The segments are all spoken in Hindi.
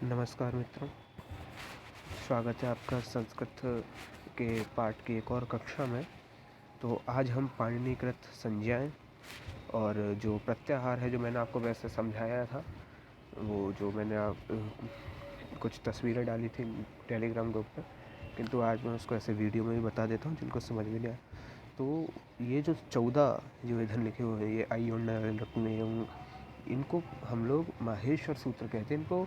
नमस्कार मित्रों, स्वागत है आपका संस्कृत के पाठ की एक और कक्षा में। तो आज हम पाणिनिकृत संज्ञाएं और जो प्रत्याहार है, जो मैंने आपको वैसे समझाया था, वो जो मैंने कुछ तस्वीरें डाली थी टेलीग्राम ग्रुप पर, किंतु आज मैं उसको ऐसे वीडियो में भी बता देता हूँ जिनको समझ में नहीं आया। तो ये जो 14 जो इधर लिखे हुए हैं, ये आई इनको हम लोग माहेश्वर सूत्र कहते हैं। इनको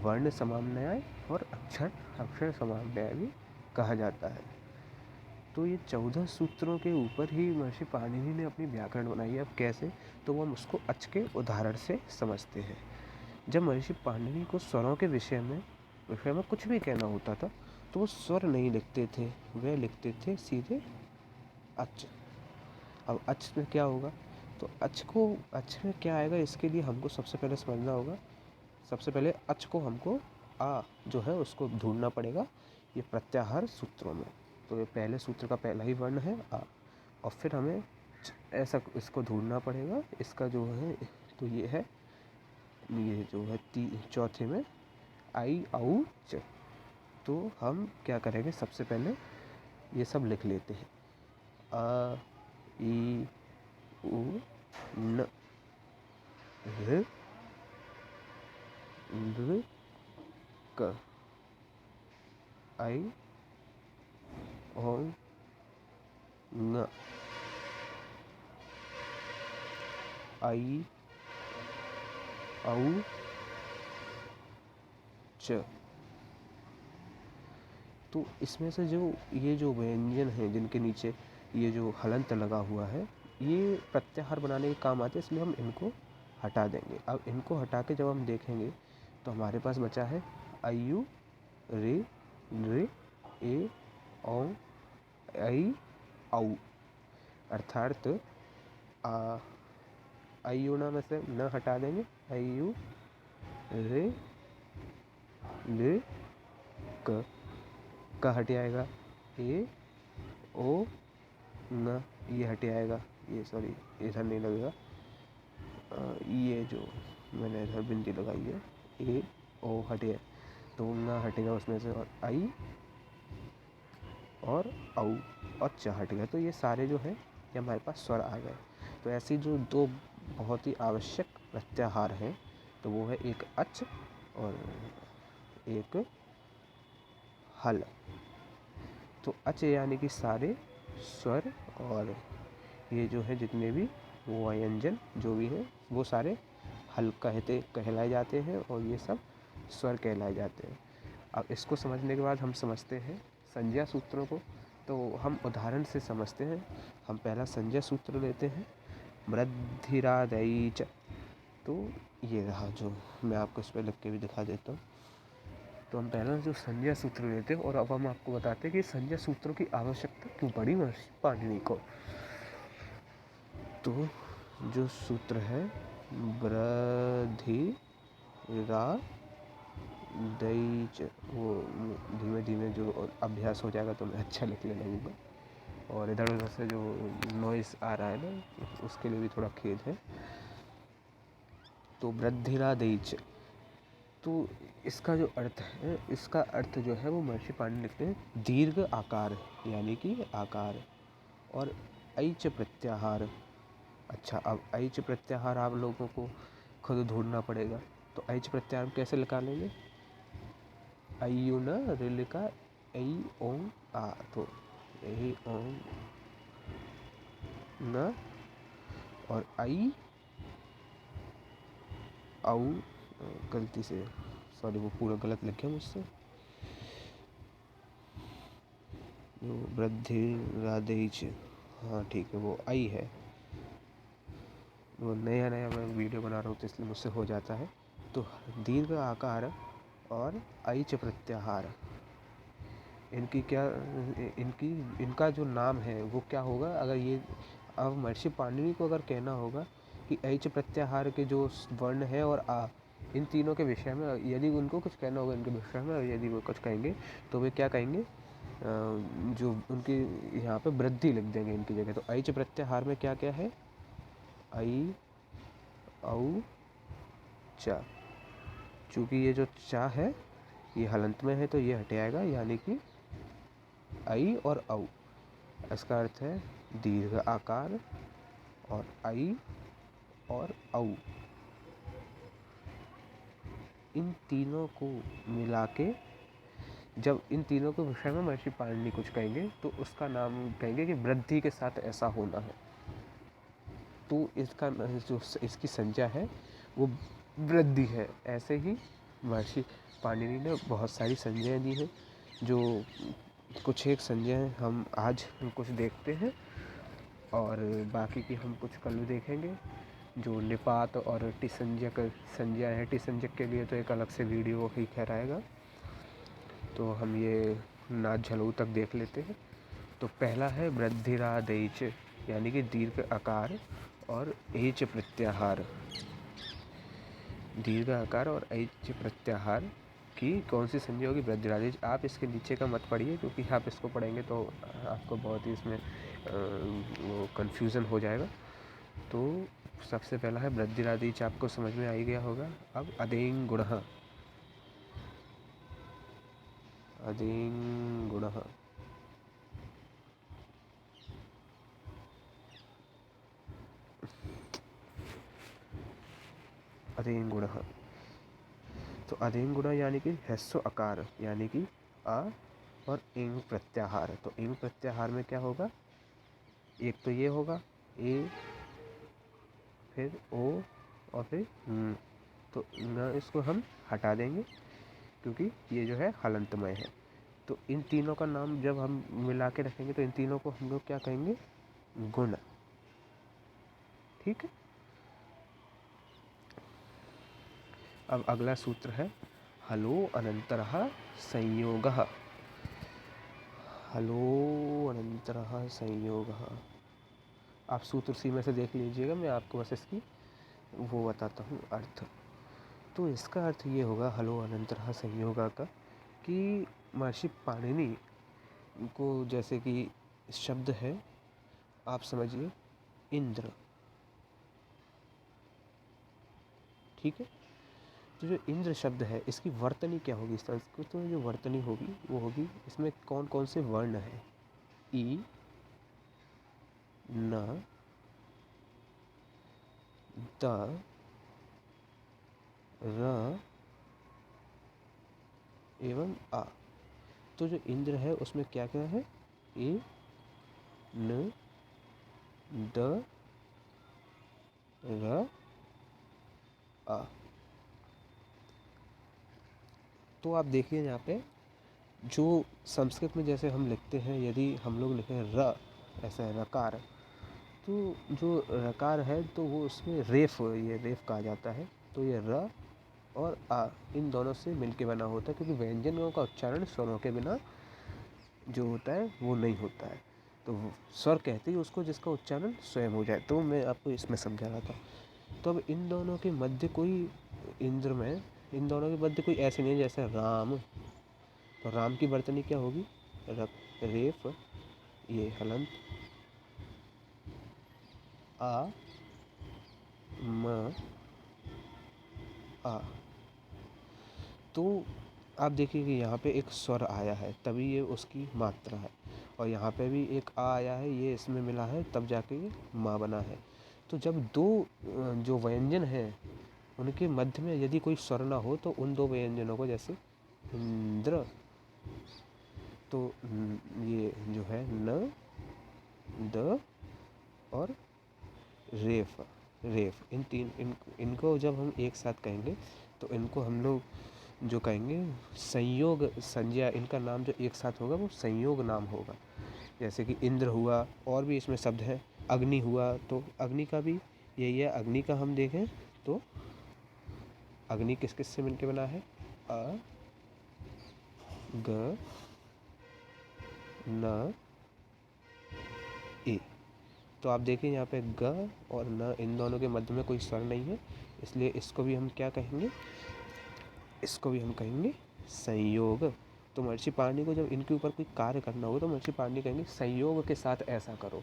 वर्ण समन्वय और अक्षर समन्वय भी कहा जाता है। तो ये 14 सूत्रों के ऊपर ही महर्षि पाणिनि ने अपनी व्याकरण बनाई है। अब कैसे, तो वो हम उसको अच के उदाहरण से समझते हैं। जब महर्षि पाणिनि को स्वरों के विषय में कुछ भी कहना होता था, तो वो स्वर नहीं लिखते थे, वे लिखते थे सीधे अच। अब अच में क्या होगा, तो अच में क्या आएगा, इसके लिए हमको सबसे पहले समझना होगा। सबसे पहले अच को हमको आ जो है उसको ढूंढना पड़ेगा ये प्रत्याहार सूत्रों में। तो ये पहले सूत्र का पहला ही वर्ण है आ, और फिर हमें ऐसा इसको ढूंढना पड़ेगा। इसका जो है, तो ये है, ये जो है चौथे में आई आउ च। तो हम क्या करेंगे, सबसे पहले ये सब लिख लेते हैं। अ ई उ न ऋ ऋ क आई और न आई औ च। तो इसमें से जो ये जो व्यंजन है जिनके नीचे ये जो हलंत लगा हुआ है, ये प्रत्याहार बनाने के काम आते हैं, इसलिए हम इनको हटा देंगे। अब इनको हटा के जब हम देखेंगे तो हमारे पास बचा है अयु रे नृ ए औ ऐ औ। अर्थात अयुना में से न हटा देंगे, अयु रे नृ क हट जाएगा, ए ओ न ये हट जाएगा, ये सॉरी इधर नहीं लगेगा। ये जो मैंने इधर बिंदी लगाई है, ए ओ हटे, तो न हटेगा उसमें से, और आई और औ और च हट गया। तो ये सारे जो है ये हमारे पास स्वर आ गए। तो ऐसी जो दो बहुत ही आवश्यक प्रत्याहार हैं, तो वो है एक अच और एक हल। तो अच यानी कि सारे स्वर, और ये जो है जितने भी वो व्यंजन जो भी हैं वो सारे हल कहलाए जाते हैं, और ये सब स्वर कहलाए जाते हैं। अब इसको समझने के बाद हम समझते हैं संज्ञा सूत्रों को। तो हम उदाहरण से समझते हैं। हम पहला संज्ञा सूत्र लेते हैं, वृद्धिरादयी च। तो ये रहा, जो मैं आपको इस पर लिख के भी दिखा देता हूँ। तो हम पहला जो संज्ञा सूत्र लेते हैं, और अब हम आपको बताते हैं कि संज्ञा सूत्रों की आवश्यकता क्यों पड़ी महर्षि पाणिनि को। तो जो सूत्र है वृद्धिरादयी च, वो धीमे धीमे जो अभ्यास हो जाएगा तो मैं अच्छा लिखने लगूँगा। और इधर उधर से जो नॉइस आ रहा है ना, उसके लिए भी थोड़ा खेद है। तो वृद्धिरादयी च, तो इसका जो अर्थ है, इसका अर्थ जो है वो महर्षि पाणिनि लिखते हैं दीर्घ आकार, यानी कि आकार, और ऐच प्रत्याहार। अच्छा, अब ऐच प्रत्याहार आप लोगों को खुद ढूंढना पड़ेगा। तो ऐच प्रत्याहार कैसे निकालेंगे, अयु न रिल का ऐ ओम आ, तो ऐ ओम न और आई औ, गलती से सॉरी वो पूरा गलत लिखे मुझसे, जो वृद्धि राधेच, हाँ ठीक है, वो आई है। वो नया नया मैं वीडियो बना रहा हूँ तो इसलिए मुझसे हो जाता है। तो दीर्घ आकार और ऐच प्रत्याहार, इनका जो नाम है वो क्या होगा। अगर ये अब महर्षि पाणिनि को अगर कहना होगा कि ऐच प्रत्याहार के जो वर्ण है और आ, इन तीनों के विषय में यदि उनको कुछ कहना होगा इनके विषय में, और यदि वो कुछ कहेंगे तो वे क्या कहेंगे, जो उनकी यहाँ पे वृद्धि लिख देंगे इनकी जगह। तो ऐच प्रत्याहार में क्या क्या है, ऐ औ च। चूँकि ये जो चा है ये हलंत में है तो ये हट जाएगा, यानी कि आई और औ। इसका अर्थ है दीर्घ आकार और आई और औ, इन तीनों को मिला के जब इन तीनों के विषय में महर्षि पाणिनि कुछ कहेंगे तो उसका नाम कहेंगे कि वृद्धि के साथ ऐसा होना है। तो इसका जो इसकी संज्ञा है वो वृद्धि है। ऐसे ही महर्षि पाणिनि ने बहुत सारी संज्ञाएं दी हैं, जो कुछ एक संज्ञाएं हम आज कुछ देखते हैं और बाकी की हम कुछ कल देखेंगे। जो निपात और टिसंज्ञक संज्ञा है, टिसंज्ञक के लिए तो एक अलग से वीडियो ही ठहराएगा, तो हम ये नाच झलऊ तक देख लेते हैं। तो पहला है वृद्धिरादेच, यानी कि दीर्घ आकार और एच प्रत्याहार। दीर्घ आकार और एच प्रत्याहार की कौन सी संज्ञा होगी? वृद्धिरादेच। आप इसके नीचे का मत पढ़िए, क्योंकि आप इसको पढ़ेंगे तो आपको बहुत ही इसमें वो कन्फ्यूज़न हो जाएगा। तो सबसे पहला है वृद्धिरादेच, आपको समझ में आ ही गया होगा। अब अदें गुणः, अदें गुणः, अदें गुणः। तो अदें गुणः यानी कि ह्रस्व आकार, यानी कि अ और इंग प्रत्याहार। तो इंग प्रत्याहार में क्या होगा? एक तो ये होगा ए, फिर ओ और फिर न। तो न इसको हम हटा देंगे क्योंकि ये जो है हलंतमय है। तो इन तीनों का नाम जब हम मिला के रखेंगे तो इन तीनों को हम लोग क्या कहेंगे? गुण। ठीक है। अब अगला सूत्र है हलो अनंतरः संयोगः। हलो अनंतरः संयोगः। आप सूत्र सी में से देख लीजिएगा, मैं आपको बस इसकी वो बताता हूँ अर्थ। तो इसका अर्थ ये होगा हलो अनंतरः संयोगः का, कि महर्षि पाणिनि को जैसे कि शब्द है, आप समझिए इंद्र। ठीक है। तो जो इंद्र शब्द है इसकी वर्तनी क्या होगी? संस्कृत में जो वर्तनी होगी वो होगी, इसमें कौन कौन से वर्ण है? ई, न, द, र एवं आ। तो जो इंद्र है उसमें क्या क्या है? ए, न, द, र, आ। तो आप देखिए यहाँ पे जो संस्कृत में जैसे हम लिखते हैं, यदि हम लोग लिखें र, ऐसा है रकार, तो जो रकार है तो वो उसमें रेफ, ये रेफ कहा जाता है। तो ये र और आ इन दोनों से मिलके बना होता है, क्योंकि व्यंजनों का उच्चारण स्वरों के बिना जो होता है वो नहीं होता है। तो स्वर कहते ही उसको जिसका उच्चारण स्वयं हो जाए। तो मैं आपको इसमें समझा रहा था। तो अब इन दोनों के मध्य कोई, इंद्र में इन दोनों के मध्य कोई ऐसे नहीं जैसे राम। तो राम की वर्तनी क्या होगी? रेफ, ये हलंत, आ, म, आ। तो आप देखिए कि यहाँ पे एक स्वर आया है तभी ये उसकी मात्रा है, और यहाँ पे भी एक आ आया है, ये इसमें मिला है तब जाके ये माँ बना है। तो जब दो जो व्यंजन हैं उनके मध्य में यदि कोई स्वर ना हो तो उन दो व्यंजनों को, जैसे इंद्र, तो ये जो है न, द और रेफ, रेफ, इन तीन इनको जब हम एक साथ कहेंगे तो इनको हम लोग जो कहेंगे संयोग संज्ञा, इनका नाम जो एक साथ होगा वो संयोग नाम होगा। जैसे कि इंद्र हुआ, और भी इसमें शब्द हैं। अग्नि हुआ, तो अग्नि का भी यही है। अग्नि का हम देखें तो अग्नि किस किस से मिलकर बना है? अ, ग, न, ए। तो आप देखिए यहाँ पे ग और न, इन दोनों के मध्य में कोई स्वर नहीं है, इसलिए इसको भी हम क्या कहेंगे? इसको भी हम कहेंगे संयोग। तो महर्षि पाणिनि को जब इनके ऊपर कोई कार्य करना हो तो महर्षि पाणिनि कहेंगे संयोग के साथ ऐसा करो।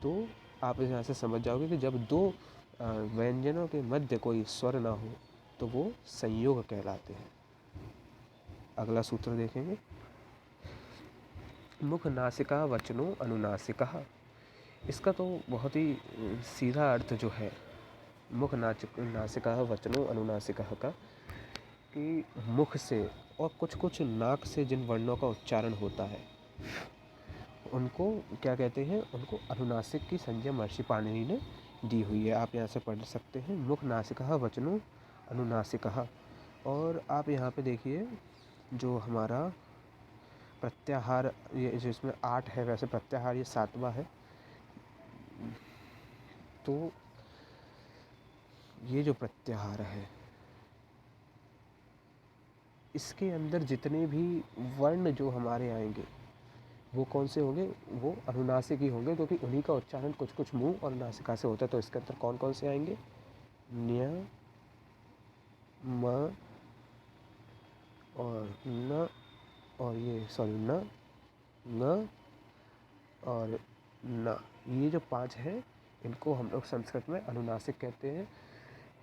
तो आप यहाँ से समझ जाओगे कि जब दो व्यंजनों के मध्य कोई स्वर ना हो तो वो संयोग कहलाते हैं। अगला सूत्र देखेंगे, मुख नासिका वचनो अनुनासिका। इसका तो बहुत ही सीधा अर्थ जो है मुख नासिका वचनो अनुनासिका का, कि मुख से और कुछ कुछ नाक से जिन वर्णों का उच्चारण होता है उनको क्या कहते हैं, उनको अनुनासिक की संज्ञा महर्षि पाणिनि ने दी हुई है। आप यहाँ से पढ़ सकते हैं, मुख नासिका वचनो अनुनासिका। और आप यहाँ पे देखिए जो हमारा प्रत्याहार, ये जिसमें 8 है, वैसे प्रत्याहार ये 7वां है। तो ये जो प्रत्याहार है इसके अंदर जितने भी वर्ण जो हमारे आएंगे वो कौन से होंगे, वो अनुनासिक ही होंगे, क्योंकि उन्हीं का उच्चारण कुछ कुछ मुंह और नासिका से होता है। तो इसके अंदर कौन कौन से आएंगे, न्य, म और न, और ये सॉरी न, न और न, ये जो 5 हैं इनको हम लोग संस्कृत में अनुनासिक कहते हैं,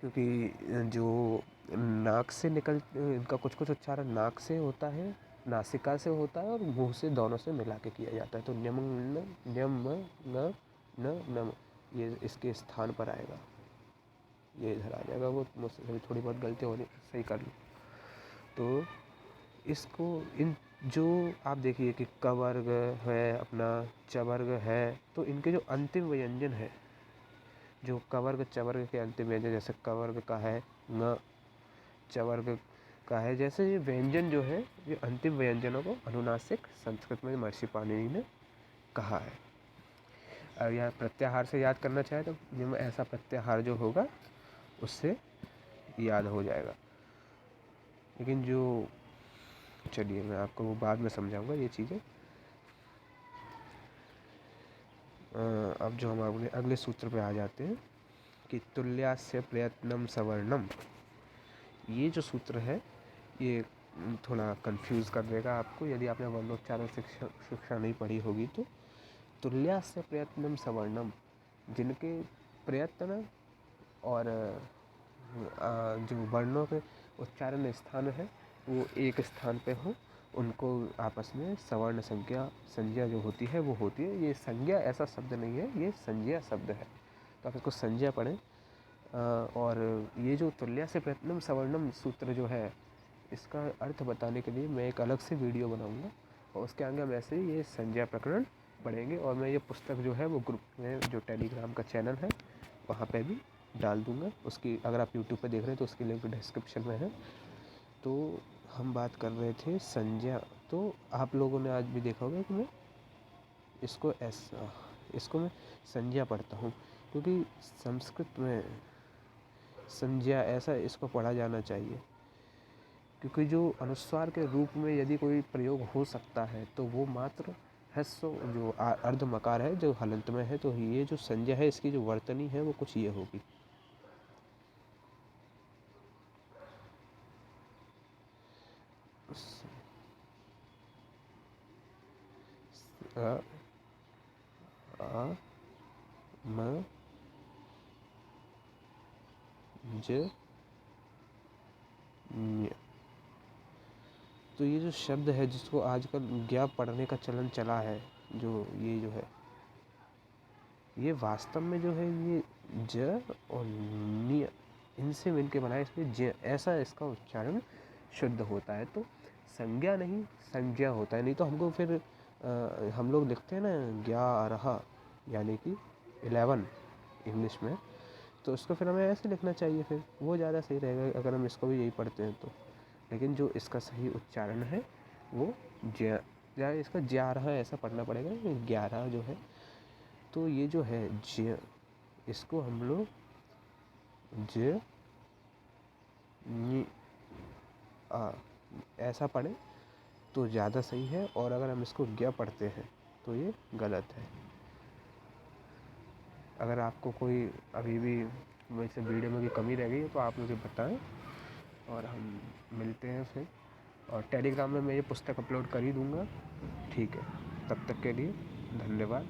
क्योंकि जो नाक से निकल, इनका कुछ कुछ उच्चारण नाक से होता है, नासिका से होता है और मुंह से, दोनों से मिला के किया जाता है। तो न्यम न्यम न न नम, ये इसके स्थान पर आएगा, ये इधर आ जाएगा। वो मुझसे थोड़ी बहुत गलती होनी, सही कर लूँ। तो इसको इन जो आप देखिए कि क वर्ग है अपना, च वर्ग है, तो इनके जो अंतिम व्यंजन है, जो क वर्ग च वर्ग के अंतिम व्यंजन, जैसे क वर्ग का है ङ, च वर्ग का है, जैसे ये व्यंजन जो है ये अंतिम व्यंजनों को अनुनासिक संस्कृत में महर्षि पाणिनि ने कहा है। और यह प्रत्याहार से याद करना चाहे तो निम्न ऐसा प्रत्याहार जो होगा उससे याद हो जाएगा। लेकिन जो, चलिए मैं आपको वो बाद में समझाऊंगा ये चीज़ें। अब जो हम अपने अगले सूत्र पे आ जाते हैं कि तुल्यास्य प्रयत्नम सवर्णम। ये जो सूत्र है ये थोड़ा कंफ्यूज कर देगा आपको यदि आपने वर्णोच्चारण शिक्षा नहीं पढ़ी होगी। तो तुल्यास्य प्रयत्नम सवर्णम, जिनके प्रयत्न और जो वर्णों के उच्चारण स्थान है वो एक स्थान पे हो, उनको आपस में सवर्ण संज्ञा जो होती है वो होती है। ये संज्ञा ऐसा शब्द नहीं है, ये संज्ञा शब्द है, तो आप इसको संज्ञा पढ़ें। और ये जो तुल्यास्य प्रयत्नम सवर्णम सूत्र जो है इसका अर्थ बताने के लिए मैं एक अलग से वीडियो बनाऊंगा और उसके आगे हम ऐसे ही ये संज्ञा प्रकरण पढ़ेंगे। और मैं ये पुस्तक जो है वो ग्रुप में, जो टेलीग्राम का चैनल है वहाँ पे भी डाल दूंगा। उसकी, अगर आप यूट्यूब पे देख रहे हैं तो उसकी लिंक डिस्क्रिप्शन में है। तो हम बात कर रहे थे संज्ञा। तो आप लोगों ने आज भी देखा होगा कि मैं इसको मैं संज्ञा पढ़ता हूँ, क्योंकि संस्कृत में संज्ञा ऐसा इसको पढ़ा जाना चाहिए। क्योंकि जो अनुस्वार के रूप में यदि कोई प्रयोग हो सकता है तो वो मात्र ह्रस्व जो अर्ध मकार है जो हलंत में है। तो ये जो संज्ञा है इसकी जो वर्तनी है वो कुछ ये होगी। म ज न्य। तो ये जो शब्द है जिसको आजकल ज्ञा पढ़ने का चलन चला है, जो ये जो है ये वास्तव में जो है ये ज और न्य इनसे मिलके बना है, इसमें ज ऐसा इसका उच्चारण शुद्ध होता है। तो संज्ञा नहीं संज्ञा होता है। नहीं तो हमको फिर हम लोग लिखते हैं ना 11 यानी कि 11 इंग्लिश में, तो इसको फिर हमें ऐसे लिखना चाहिए, फिर वो ज़्यादा सही रहेगा अगर हम इसको भी यही पढ़ते हैं तो। लेकिन जो इसका सही उच्चारण है वो या इसका 11 ऐसा पढ़ना पड़ेगा, 11 जो है। तो ये जो है ज, इसको हम लोग ज नी आ ऐसा पढ़ें तो ज़्यादा सही है। और अगर हम इसको ज्ञ पढ़ते हैं तो ये गलत है। अगर आपको कोई अभी भी वैसे वीडियो में भी कमी रह गई है तो आप मुझे बताएं और हम मिलते हैं फिर। और टेलीग्राम में मैं ये पुस्तक अपलोड कर ही दूँगा। ठीक है, तब तक के लिए धन्यवाद।